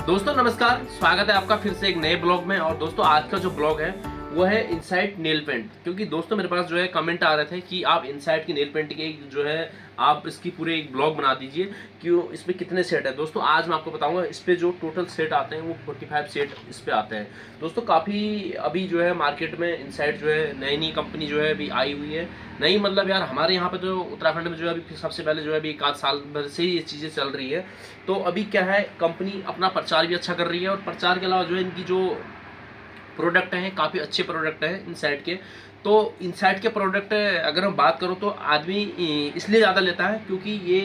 दोस्तों नमस्कार, स्वागत है आपका फिर से एक नए ब्लॉग में। और दोस्तों आज का जो ब्लॉग है वो है इनसाइट नेल पेंट। क्योंकि दोस्तों मेरे पास जो है कमेंट आ रहे थे कि आप इनसाइट की नेल पेंट की जो है आप इसकी पूरे एक ब्लॉग बना दीजिए कि इसमें कितने सेट है। दोस्तों आज मैं आपको बताऊंगा इस पे जो टोटल सेट आते हैं वो 45 सेट इस पे आते हैं। दोस्तों काफ़ी अभी जो है मार्केट में इनसाइट जो है नई नई कंपनी जो है अभी आई हुई है। नहीं मतलब यार हमारे यहाँ पे तो उत्तराखंड में जो है अभी सबसे पहले जो है अभी एक आध साल भर से ही ये चीज़ें चल रही है। तो अभी क्या है, कंपनी अपना प्रचार भी अच्छा कर रही है और प्रचार के अलावा जो है इनकी जो प्रोडक्ट हैं काफ़ी अच्छे प्रोडक्ट हैं इनसाइट के। तो इनसाइट के प्रोडक्ट अगर हम बात करूँ तो आदमी इसलिए ज़्यादा लेता है क्योंकि ये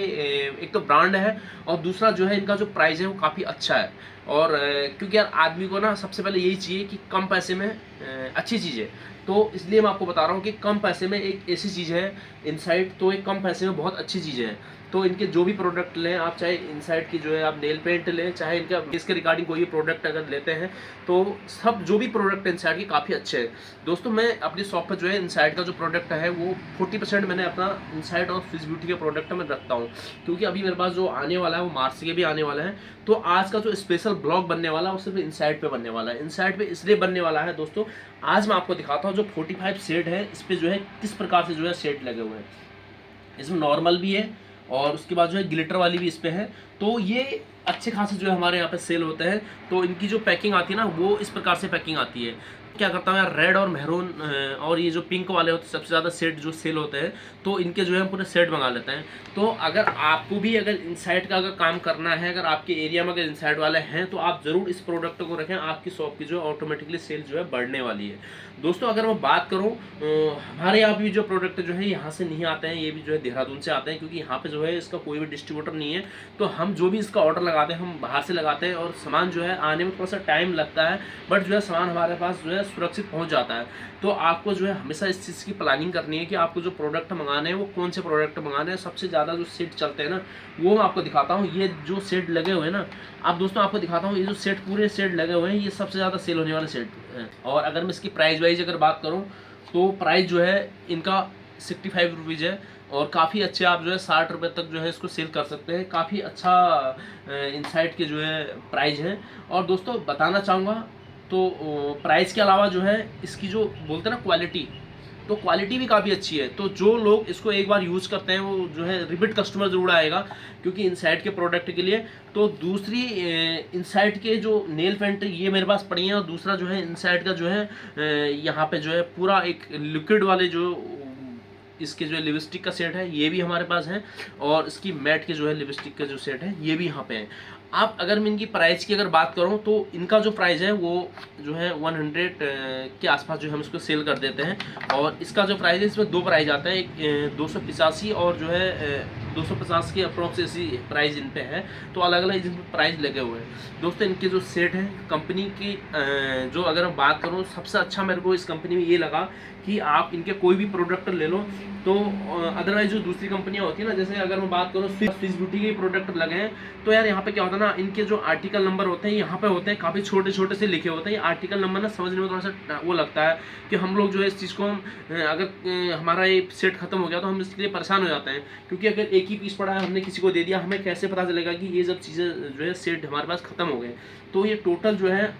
एक तो ब्रांड है और दूसरा जो है इनका जो प्राइस है वो काफ़ी अच्छा है। और क्योंकि यार आदमी को ना सबसे पहले यही चाहिए कि कम पैसे में अच्छी चीज़ है। तो इसलिए मैं आपको बता रहा हूँ कि कम पैसे में एक ऐसी चीज़ है इनसाइट, तो एक कम पैसे में बहुत अच्छी चीज़ें हैं। तो इनके जो भी प्रोडक्ट लें आप, चाहे इनसाइट की जो है आप नेल पेंट लें, चाहे इनका इसके रिगार्डिंग कोई भी प्रोडक्ट अगर लेते हैं तो सब जो भी प्रोडक्ट इनसाइट के काफ़ी अच्छे हैं। दोस्तों मैं अपनी शॉप पर जो है इनसाइट का जो प्रोडक्ट है वो 40% मैंने अपना इनसाइट और फिज ब्यूटी के प्रोडक्ट में रखता हूँ। क्योंकि अभी मेरे पास जो आने वाला है वो मार्च के भी आने वाला है। तो आज का जो स्पेशल ब्लॉग बनने वाला है वो सिर्फ इनसाइट पे बनने वाला है। इनसाइट पे इसलिए बनने वाला है दोस्तों, आज मैं आपको दिखाता हूँ जो 45 सेट है इस पर जो है किस प्रकार से जो है सेट लगे हुए हैं। इसमें नॉर्मल भी है और उसके बाद जो है ग्लिटर वाली भी इस पे है। तो ये अच्छे खासे जो है हमारे यहाँ पे सेल होते हैं। तो इनकी जो पैकिंग आती है ना वो इस प्रकार से पैकिंग आती है। क्या करता हूँ यार, रेड और मेहरून और ये जो पिंक वाले होते हैं सबसे ज़्यादा सेट जो सेल होते हैं, तो इनके जो है हम पूरे सेट मंगा लेते हैं। तो अगर आपको भी अगर इनसाइट का अगर काम करना है, अगर आपके एरिया में अगर इनसाइट वाले हैं तो आप ज़रूर इस प्रोडक्ट को रखें। आपकी शॉप की जो है ऑटोमेटिकली सेल जो है बढ़ने वाली है। दोस्तों अगर मैं बात करूँ हमारे यहाँ भी जो प्रोडक्ट जो है यहाँ से नहीं आते हैं, ये भी जो है देहरादून से आते हैं। क्योंकि यहाँ पे जो है इसका कोई भी डिस्ट्रीब्यूटर नहीं है। तो हम जो भी इसका ऑर्डर लगाते हैं हम बाहर से लगाते हैं और सामान जो है आने में थोड़ा सा टाइम लगता है, बट जो है सामान हमारे पास जो है सुरक्षित पहुँच जाता है। तो आपको जो है हमेशा इस चीज़ की प्लानिंग करनी है कि आपको जो प्रोडक्ट मंगाने हैं वो कौन से प्रोडक्ट मंगाने हैं। सबसे ज़्यादा जो सेट चलते हैं ना वो मैं आपको दिखाता हूँ। ये जो सेट लगे हुए हैं ना, अब दोस्तों आपको दिखाता हूँ ये जो सेट पूरे सेट लगे हुए हैं ये सबसे ज़्यादा सेल होने वाले सेट हैं। और अगर मैं इसकी प्राइस वाइज अगर बात करूँ तो प्राइस जो है इनका 65 रुपीज़ है। और काफ़ी अच्छे आप जो है 60 रुपये तक जो है इसको सेल कर सकते हैं। काफ़ी अच्छा इनसाइट के जो है प्राइस हैं। और दोस्तों बताना चाहूँगा तो प्राइस के अलावा जो है इसकी जो बोलते हैं ना क्वालिटी, तो क्वालिटी भी काफ़ी अच्छी है। तो जो लोग इसको एक बार यूज़ करते हैं वो जो है रिपीट कस्टमर ज़रूर आएगा क्योंकि इनसाइट के प्रोडक्ट के लिए। तो दूसरी इनसाइट के जो नेल पेंट ये मेरे पास पड़ी हैं। और दूसरा जो है इनसाइट का जो है यहाँ पे जो है पूरा एक लिक्विड वाले जो इसके जो है लिपस्टिक का सेट है ये भी हमारे पास है। और इसकी मैट के जो है लिपस्टिक का जो सेट है ये भी यहाँ पे है। आप अगर मैं इनकी प्राइस की अगर बात करूँ तो इनका जो प्राइस है वो जो है 100 के आसपास जो हम इसको सेल कर देते हैं। और इसका जो प्राइस है इसमें दो प्राइस आता है, एक 285 और जो है 250 के अप्रोक्स ऐसी प्राइस इन पे है। तो अलग अलग इन प्राइस लगे हुए हैं। दोस्तों इनके जो सेट हैं कंपनी की जो अगर मैं बात करूँ सबसे अच्छा मेरे को इस कंपनी में ये लगा कि आप इनके कोई भी प्रोडक्ट ले लो। तो अदरवाइज जो दूसरी कंपनियां होती है ना, जैसे अगर मैं बात करूँ फिज ब्यूटी के प्रोडक्ट लगे हैं तो यार यहाँ पे क्या होता है ना, इनके जो आर्टिकल नंबर होते हैं यहाँ पे होते हैं काफ़ी छोटे छोटे से लिखे होते हैं। ये आर्टिकल नंबर ना समझने में थोड़ा सा वो लगता है कि हम लोग जो है इस चीज़ को अगर हमारा ये सेट खत्म हो गया तो हम इसके लिए परेशान हो जाते हैं। क्योंकि अगर एक ही पीस पड़ा है हमने किसी को दे दिया, हमें कैसे पता चलेगा कि ये सब चीज़ें जो है सेट हमारे पास खत्म हो गए। तो ये टोटल जो है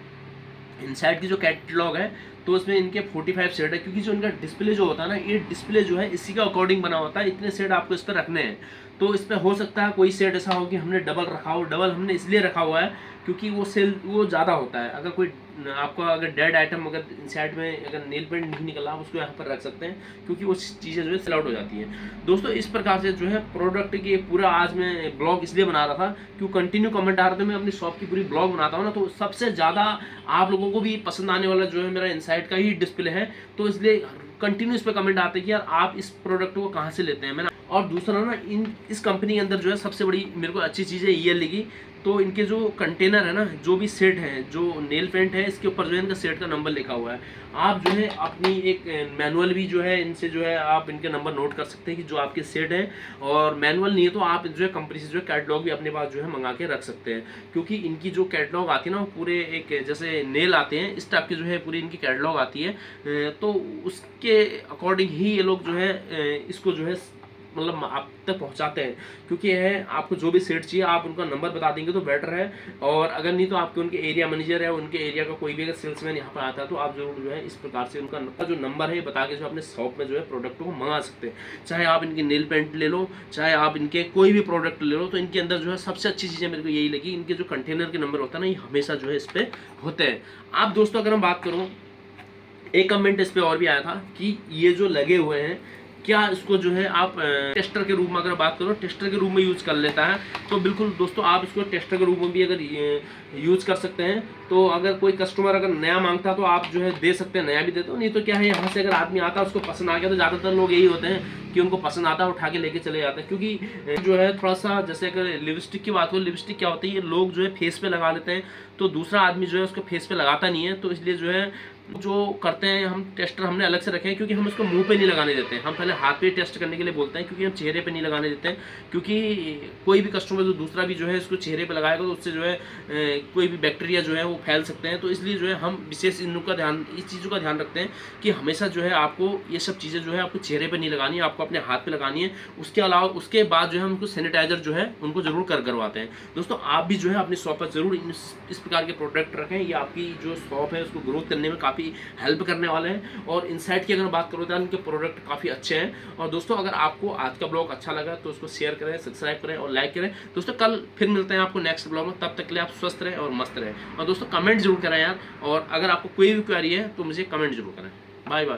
इनसाइट की जो कैटलॉग है तो उसमें इनके 45 सेट है। क्योंकि जो इनका डिस्प्ले जो होता है ना, ये डिस्प्ले जो है इसी का अकॉर्डिंग बना होता है। इतने सेट आपको इस पर रखने हैं। तो इस पर हो सकता है कोई सेट ऐसा हो कि हमने डबल रखा हो। डबल हमने इसलिए रखा हुआ है क्योंकि वो सेल वो ज़्यादा होता है। अगर कोई आपका अगर डेड आइटम अगर इनसाइड में अगर नेल पेंट नहीं निकला आप उसको यहाँ पर रख सकते हैं क्योंकि वो चीज़ें जो है सेल आउट हो जाती हैं। दोस्तों इस प्रकार से जो है प्रोडक्ट की पूरा आज मैं ब्लॉग इसलिए बना रहा था क्योंकि कंटिन्यू कमेंट आ रहे थे। मैं अपनी शॉप की पूरी ब्लॉग बनाता हूँ ना, तो सबसे ज़्यादा आप लोगों को भी पसंद आने वाला जो है मेरा इनसाइट का ही डिस्प्ले है। तो इसलिए कंटिन्यू इस पर कमेंट आते हैं कि यार आप इस प्रोडक्ट को कहाँ से लेते हैं। मैंने और दूसरा ना इस कंपनी के अंदर जो है सबसे बड़ी मेरे को अच्छी चीज़ है ये लगी, तो इनके जो कंटेनर है ना, जो भी सेट है जो नेल पेंट है इसके ऊपर जो है इनका सेट का नंबर लिखा हुआ है। आप जो है अपनी एक मैनुअल भी जो है इनसे जो है आप इनके नंबर नोट कर सकते हैं कि जो आपके सेट हैं। और मैनुअल नहीं है तो आप जो है कंपनी से जो है कैटलॉग भी अपने पास जो है मंगा के रख सकते हैं। क्योंकि इनकी जो कैटलॉग आती है ना वो पूरे एक जैसे नेल आते हैं इस टाइप की जो है पूरी इनकी कैटलॉग आती है। तो उसके अकॉर्डिंग ही ये लोग जो है इसको जो है मतलब आप तक पहुंचाते हैं, क्योंकि यह आपको जो भी सीट चाहिए आप उनका नंबर बता देंगे तो बेटर है। और अगर नहीं तो आपके उनके एरिया मैनेजर है, उनके एरिया का कोई भी अगर सेल्समैन यहाँ पर आता है तो आप जरूर जो है इस प्रकार से उनका जो नंबर है बता के जो अपने शॉप में जो है प्रोडक्ट को मंगा सकते हैं। चाहे आप इनकी नेल पेंट ले लो, चाहे आप इनके कोई भी प्रोडक्ट ले लो, तो इनके अंदर जो है सबसे अच्छी चीज़ें मेरे को यही लगी, इनके जो कंटेनर के नंबर होता है ना, ये हमेशा जो है इस पर होते हैं। आप दोस्तों अगर हम बात करूँ, एक कमेंट इस पे और भी आया था कि ये जो लगे हुए हैं क्या इसको जो है आप टेस्टर के रूप में अगर बात करो, टेस्टर के रूप में यूज़ कर लेता है, तो बिल्कुल दोस्तों आप इसको टेस्टर के रूप में भी अगर यूज़ कर सकते हैं। तो अगर कोई कस्टमर अगर नया मांगता है तो आप जो है दे सकते हैं, नया भी देते हो। नहीं तो क्या है, यहाँ से अगर आदमी आता है उसको पसंद आ गया तो ज़्यादातर लोग यही होते हैं कि उनको पसंद आता है उठा के लेके चले जाते हैं। क्योंकि जो है थोड़ा सा, जैसे अगर लिपस्टिक की बात हो, लिपस्टिक क्या होती है, ये लोग जो है फेस पे लगा लेते हैं, तो दूसरा आदमी जो है उसको फेस पे लगाता नहीं है। तो इसलिए जो है जो करते हैं हम, टेस्टर हमने अलग से रखे हैं, क्योंकि हम उसको मुंह पे नहीं लगाने देते हैं। हम पहले हाथ पे टेस्ट करने के लिए बोलते हैं, क्योंकि हम चेहरे पे नहीं लगाने देते हैं। क्योंकि कोई भी कस्टमर जो दूसरा भी जो है इसको चेहरे पे लगाएगा तो उससे जो है कोई भी बैक्टीरिया जो है वो फैल सकते हैं। तो इसलिए जो है हम विशेष इस चीज़ों का ध्यान रखते हैं कि हमेशा जो है आपको ये सब चीज़ें जो है आपको चेहरे पे नहीं लगानी है, आपको अपने हाथ पे लगानी है। उसके अलावा उसके बाद जो है उनको सैनिटाइजर जो है उनको जरूर करवाते हैं। दोस्तों आप भी जो है अपनी शॉप पर जरूर इस प्रकार के प्रोडक्ट रखें, ये आपकी जो शॉप है उसको ग्रोथ करने में काफ़ी हेल्प करने वाले हैं। और इनसाइट की अगर बात करो तो इनके प्रोडक्ट काफ़ी अच्छे हैं। और दोस्तों अगर आपको आज का ब्लॉग अच्छा लगा तो उसको शेयर करें, सब्सक्राइब करें और लाइक करें। दोस्तों कल फिर मिलते हैं आपको नेक्स्ट ब्लॉग में, तब तक के लिए आप स्वस्थ रहें और मस्त रहें। और दोस्तों कमेंट जरूर करें यार, और अगर आपको कोई भी क्वेरी है तो मुझे कमेंट जरूर करें। Bye bye.